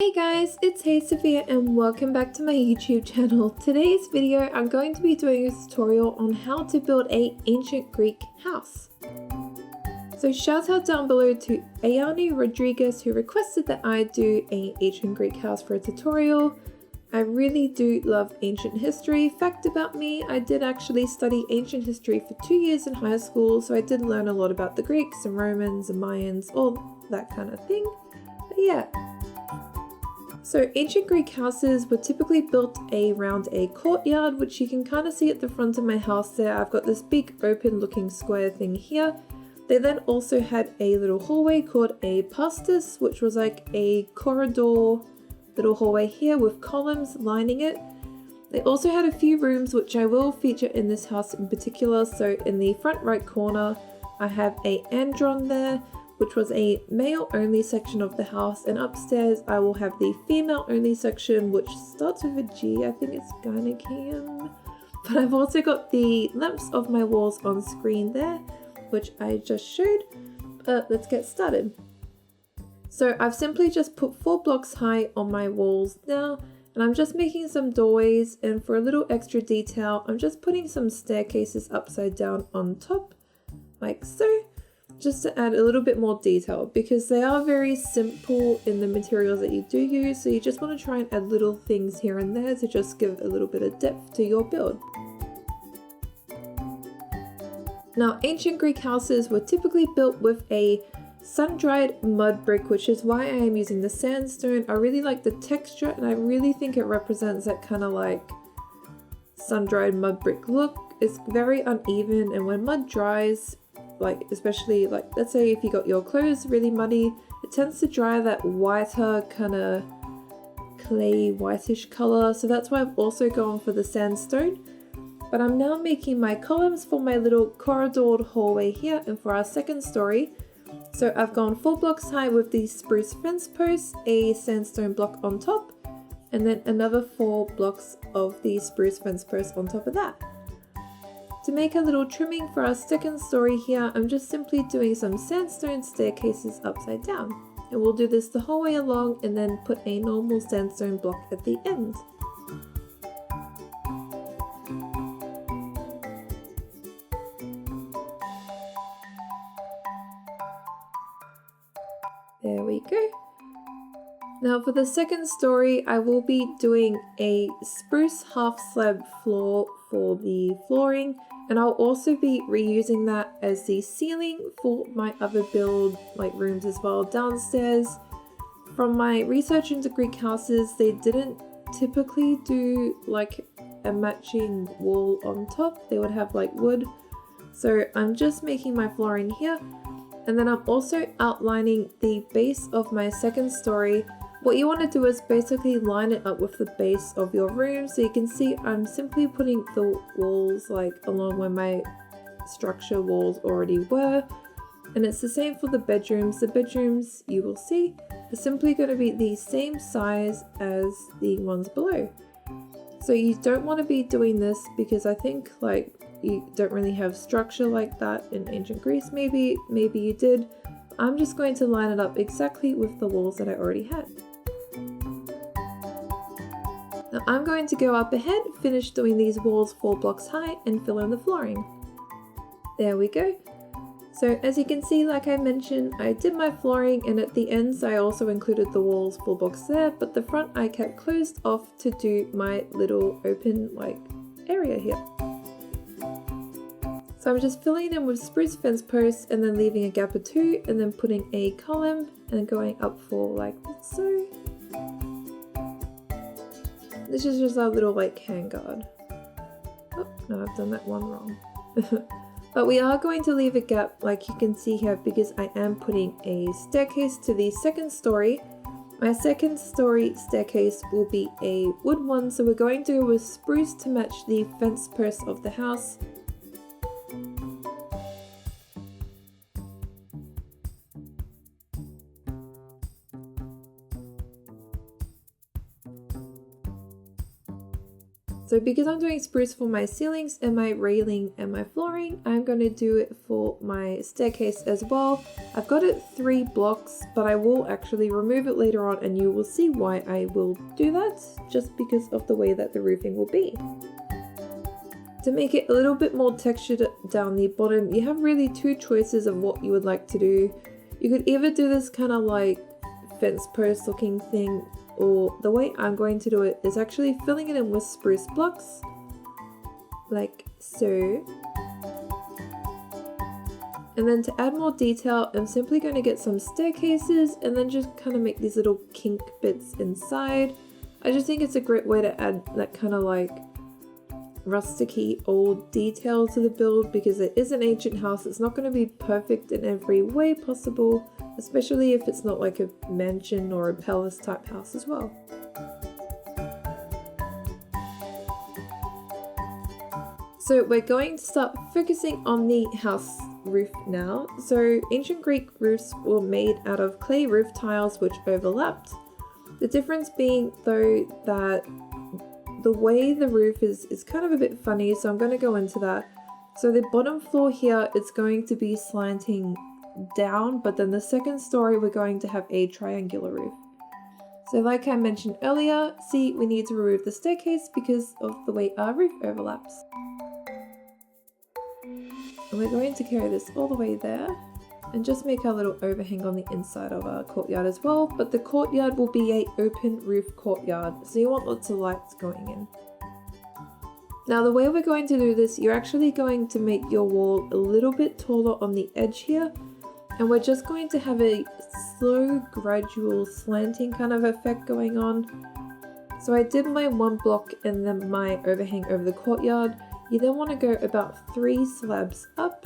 Hey guys, it's Hey Sophia and welcome back to my YouTube channel. Today's video I'm going to be doing a tutorial on how to build an ancient Greek house. So shout out down below to Ayani Rodriguez who requested that I do an ancient Greek house for a tutorial. I really do love ancient history. Fact about me, I did actually study ancient history for 2 years in high school, so I did learn a lot about the Greeks and Romans and Mayans, all that kind of thing. But yeah. So ancient Greek houses were typically built around a courtyard, which you can kind of see at the front of my house there. I've got this big open looking square thing here. They then also had a little hallway called a pastus, which was like a corridor little hallway here with columns lining it. They also had a few rooms which I will feature in this house in particular. So in the front right corner, I have a andron there, which was a male only section of the house, and upstairs I will have the female only section which starts with a G. I think it's gynaeceum. But I've also got the lamps of my walls on screen there, which I just showed. But let's get started. So I've simply just put 4 blocks high on my walls now, and I'm just making some doorways, and for a little extra detail I'm just putting some staircases upside down on top like so, just to add a little bit more detail because they are very simple in the materials that you do use, so you just want to try and add little things here and there to just give a little bit of depth to your build. Now ancient Greek houses were typically built with a sun-dried mud brick, which is why I am using the sandstone. I really like the texture and I really think it represents that kind of like sun-dried mud brick look. It's very uneven, and when mud dries, like especially like let's say if you got your clothes really muddy, it tends to dry that whiter kind of clay whitish color, so that's why I've also gone for the sandstone. But I'm now making my columns for my little corridored hallway here and for our second story. So I've gone 4 blocks high with the spruce fence posts, a sandstone block on top, and then another 4 blocks of the spruce fence posts on top of that. To make a little trimming for our second story here, I'm just simply doing some sandstone staircases upside down. And we'll do this the whole way along and then put a normal sandstone block at the end. There we go. Now for the second story, I will be doing a spruce half slab floor for the flooring, and I'll also be reusing that as the ceiling for my other build like rooms as well downstairs. From my research into Greek houses, they didn't typically do like a matching wall on top. They would have like wood. So I'm just making my flooring here, and then I'm also outlining the base of my second story. What you want to do is basically line it up with the base of your room. So you can see I'm simply putting the walls like along where my structure walls already were. And it's the same for the bedrooms. The bedrooms, you will see, are simply going to be the same size as the ones below. So you don't want to be doing this because I think like you don't really have structure like that in ancient Greece. Maybe you did. I'm just going to line it up exactly with the walls that I already had. Now I'm going to go up ahead, finish doing these walls 4 blocks high and fill in the flooring. There we go. So as you can see, like I mentioned, I did my flooring, and at the ends I also included the walls 4 blocks there, but the front I kept closed off to do my little open like area here. So I'm just filling in with spruce fence posts and then leaving a gap or 2 and then putting a column and going up for like so. This is just our little like handguard. Oh no, I've done that one wrong. But we are going to leave a gap like you can see here because I am putting a staircase to the second story. My second story staircase will be a wood one, so we're going to go with spruce to match the fence posts of the house. So because I'm doing spruce for my ceilings and my railing and my flooring, I'm going to do it for my staircase as well. I've got it 3 blocks, but I will actually remove it later on and you will see why I will do that, just because of the way that the roofing will be. To make it a little bit more textured down the bottom, you have really 2 choices of what you would like to do. You could either do this kind of like fence post looking thing, or the way I'm going to do it is actually filling it in with spruce blocks, like so. And then to add more detail, I'm simply going to get some staircases and then just kind of make these little kink bits inside. I just think it's a great way to add that kind of like rusticy old detail to the build, because it is an ancient house. It's not going to be perfect in every way possible, especially if it's not like a mansion or a palace type house as well. So we're going to start focusing on the house roof now. So ancient Greek roofs were made out of clay roof tiles which overlapped. The difference being though that the way the roof is kind of a bit funny, so I'm going to go into that. So the bottom floor here is going to be slanting down, but then the second story we're going to have a triangular roof. So like I mentioned earlier, see, we need to remove the staircase because of the way our roof overlaps. And we're going to carry this all the way there and just make our little overhang on the inside of our courtyard as well. But the courtyard will be an open roof courtyard, so you want lots of lights going in. Now the way we're going to do this, you're actually going to make your wall a little bit taller on the edge here, and we're just going to have a slow gradual slanting kind of effect going on. So I did my 1 block and then my overhang over the courtyard. You then want to go about 3 slabs up,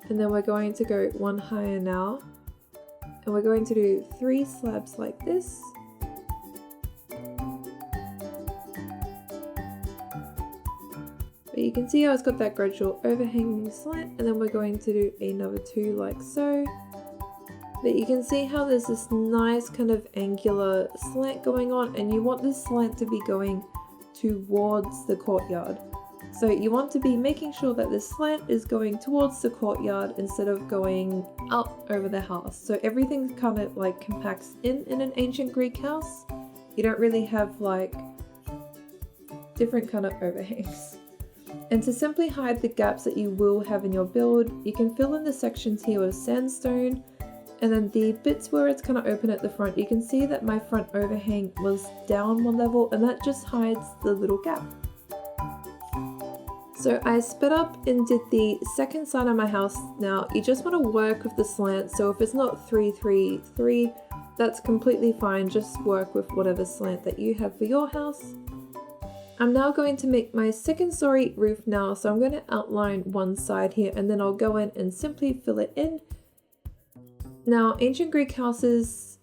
and then we're going to go 1 higher now, and we're going to do 3 slabs like this. But you can see how it's got that gradual overhanging slant, and then we're going to do another 2 like so. But you can see how there's this nice kind of angular slant going on, and you want this slant to be going towards the courtyard. So you want to be making sure that this slant is going towards the courtyard instead of going up over the house. So everything kind of like compacts in an ancient Greek house. You don't really have like different kind of overhangs. And to simply hide the gaps that you will have in your build, you can fill in the sections here with sandstone, and then the bits where it's kind of open at the front, you can see that my front overhang was down 1 level, and that just hides the little gap. So I sped up and did the second side of my house. Now you just want to work with the slant, so if it's not 3, 3, 3, that's completely fine. Just work with whatever slant that you have for your house. I'm now going to make my second story roof now, so I'm going to outline one side here and then I'll go in and simply fill it in. Now ancient Greek houses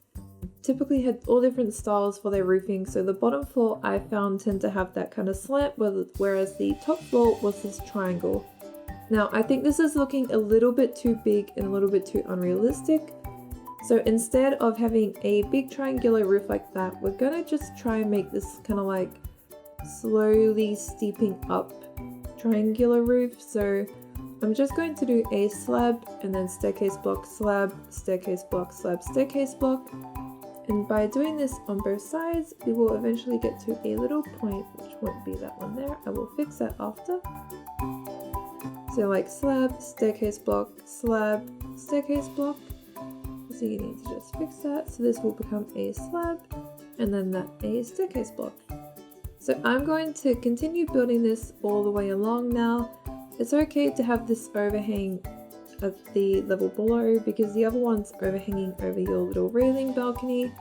typically had all different styles for their roofing, so the bottom floor I found tend to have that kind of slant, whereas the top floor was this triangle. Now I think this is looking a little bit too big and a little bit too unrealistic, so instead of having a big triangular roof like that, we're gonna just try and make this kind of like slowly steeping up triangular roof. So I'm just going to do a slab and then staircase block, slab, staircase block, slab, staircase block. And by doing this on both sides, we will eventually get to a little point, which won't be that one there. I will fix that after. So like slab, staircase block, slab, staircase block. So you need to just fix that. So this will become a slab and then that a staircase block. So I'm going to continue building this all the way along now. It's okay to have this overhang at the level below because the other one's overhanging over your little railing balcony.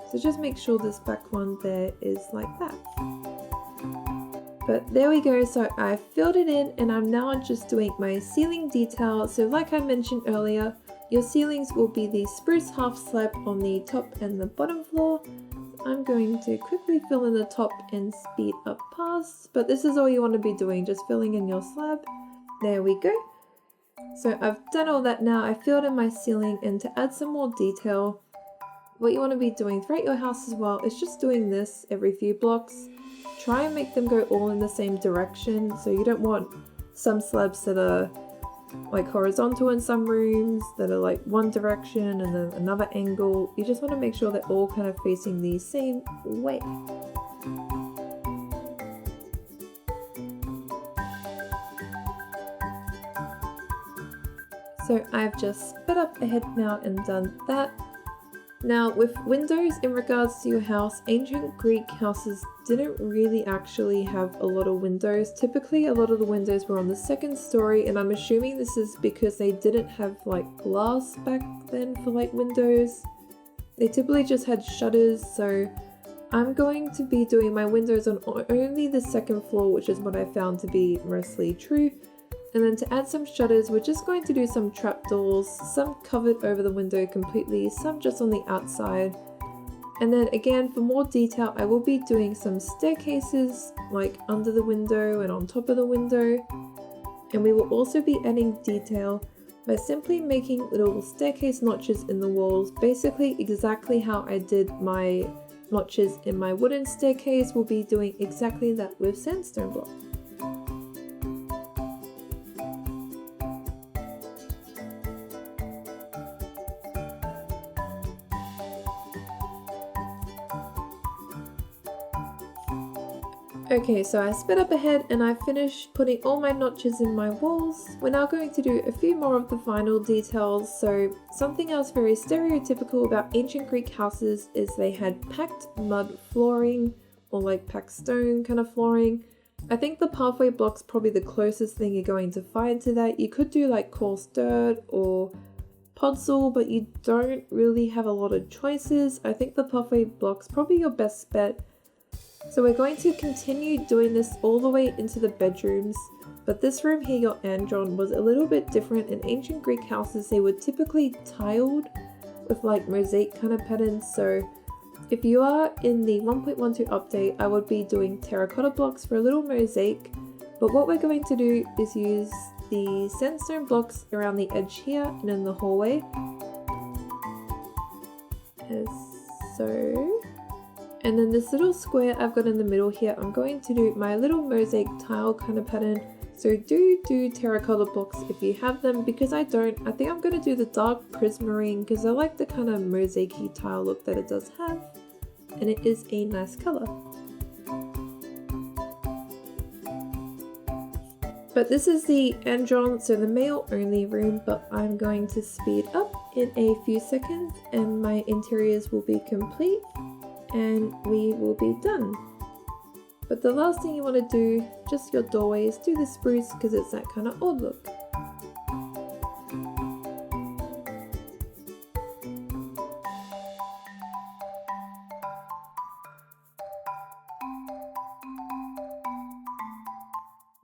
So just make sure this back one there is like that. But there we go, so I filled it in and I'm now just doing my ceiling detail. So like I mentioned earlier, your ceilings will be the spruce half slab on the top and the bottom floor. I'm going to quickly fill in the top and speed up past, but this is all you want to be doing, just filling in your slab. There we go. So I've done all that now. I filled in my ceiling, and to add some more detail, what you want to be doing throughout your house as well is just doing this every few blocks. Try and make them go all in the same direction, so you don't want some slabs that are like horizontal in some rooms that are like one direction and then another angle. You just want to make sure they're all kind of facing the same way. So I've just sped up ahead now and done that. Now with windows in regards to your house, ancient Greek houses didn't really actually have a lot of windows. Typically a lot of the windows were on the second story, and I'm assuming this is because they didn't have like glass back then for like windows. They typically just had shutters, so I'm going to be doing my windows on only the second floor, which is what I found to be mostly true. And then to add some shutters, we're just going to do some trapdoors, some covered over the window completely, some just on the outside. And then again, for more detail, I will be doing some staircases like under the window and on top of the window. And we will also be adding detail by simply making little staircase notches in the walls, basically exactly how I did my notches in my wooden staircase. We'll be doing exactly that with sandstone block. Okay, so I sped up ahead and I finished putting all my notches in my walls. We're now going to do a few more of the final details. So something else very stereotypical about ancient Greek houses is they had packed mud flooring or like packed stone kind of flooring. I think the pathway block's probably the closest thing you're going to find to that. You could do like coarse dirt or podzol, but you don't really have a lot of choices. I think the pathway block's probably your best bet. So we're going to continue doing this all the way into the bedrooms, but this room here, your andron, was a little bit different. In ancient Greek houses, they were typically tiled with like mosaic kind of patterns. So if you are in the 1.12 update, I would be doing terracotta blocks for a little mosaic, but what we're going to do is use the sandstone blocks around the edge here and in the hallway, as so. And then this little square I've got in the middle here, I'm going to do my little mosaic tile kind of pattern. So do terracotta blocks if you have them. Because I don't, I think I'm going to do the dark prismarine because I like the kind of mosaic-y tile look that it does have. And it is a nice colour. But this is the andron, so the male only room, but I'm going to speed up in a few seconds and my interiors will be complete. And we will be done. But the last thing you want to do, just your doorways, do the spruce because it's that kind of old look.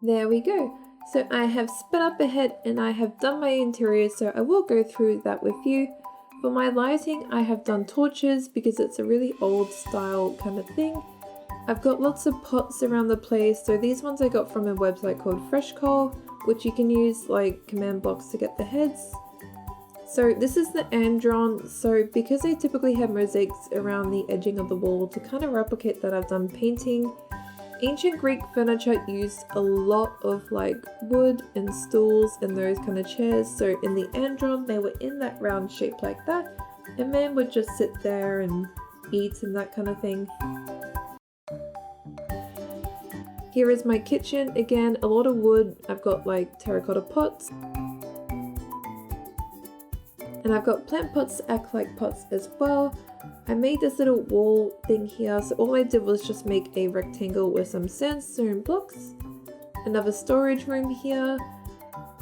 There we go. So I have sped up ahead and I have done my interior, so I will go through that with you. For my lighting, I have done torches because it's a really old style kind of thing. I've got lots of pots around the place, so these ones I got from a website called Fresh Coal, which you can use like command blocks to get the heads. So this is the andron, so because they typically have mosaics around the edging of the wall, to kind of replicate that I've done painting. Ancient Greek furniture used a lot of like wood and stools and those kind of chairs, so in the andron they were in that round shape like that, and men would just sit there and eat and that kind of thing. Here is my kitchen, again a lot of wood. I've got like terracotta pots and I've got plant pots to act like pots as well. I made this little wall thing here, so all I did was just make a rectangle with some sandstone blocks. Another storage room here.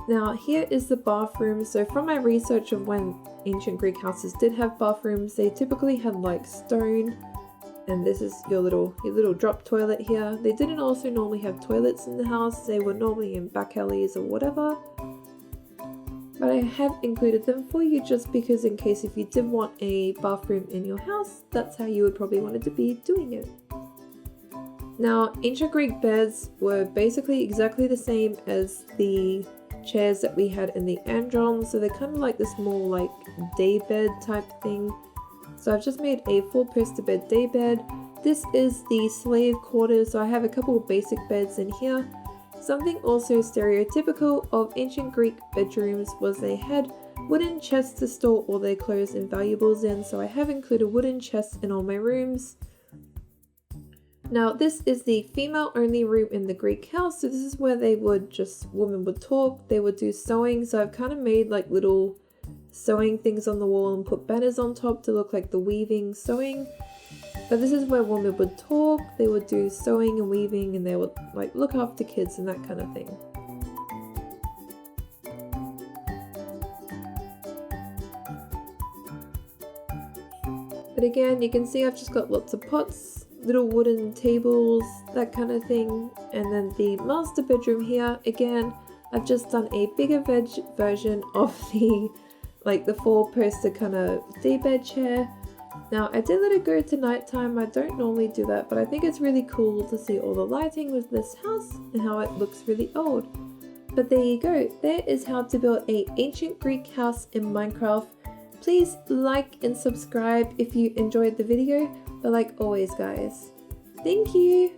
Now here is the bathroom. So from my research of when ancient Greek houses did have bathrooms, they typically had like stone, and this is your little drop toilet here. They didn't also normally have toilets in the house, they were normally in back alleys or whatever. But I have included them for you just because in case if you did want a bathroom in your house, that's how you would probably want to be doing it. Now, ancient Greek beds were basically exactly the same as the chairs that we had in the andron, so they're kind of like this more like day bed type thing. So I've just made a 4-poster bed day bed. This is the slave quarters, so I have a couple of basic beds in here. Something also stereotypical of ancient Greek bedrooms was they had wooden chests to store all their clothes and valuables in, so I have included wooden chests in all my rooms. Now this is the female only room in the Greek house, so this is where women would talk, they would do sewing, so I've kind of made like little sewing things on the wall and put banners on top to look like the weaving sewing. But this is where women would talk, they would do sewing and weaving, and they would like look after kids and that kind of thing. But again, you can see I've just got lots of pots, little wooden tables, that kind of thing. And then the master bedroom here, again, I've just done a bigger version of the 4-poster kind of daybed chair. Now I did let it go to nighttime, I don't normally do that, but I think it's really cool to see all the lighting with this house and how it looks really old. But there you go, there is how to build an ancient Greek house in Minecraft. Please like and subscribe if you enjoyed the video, but like always guys, thank you!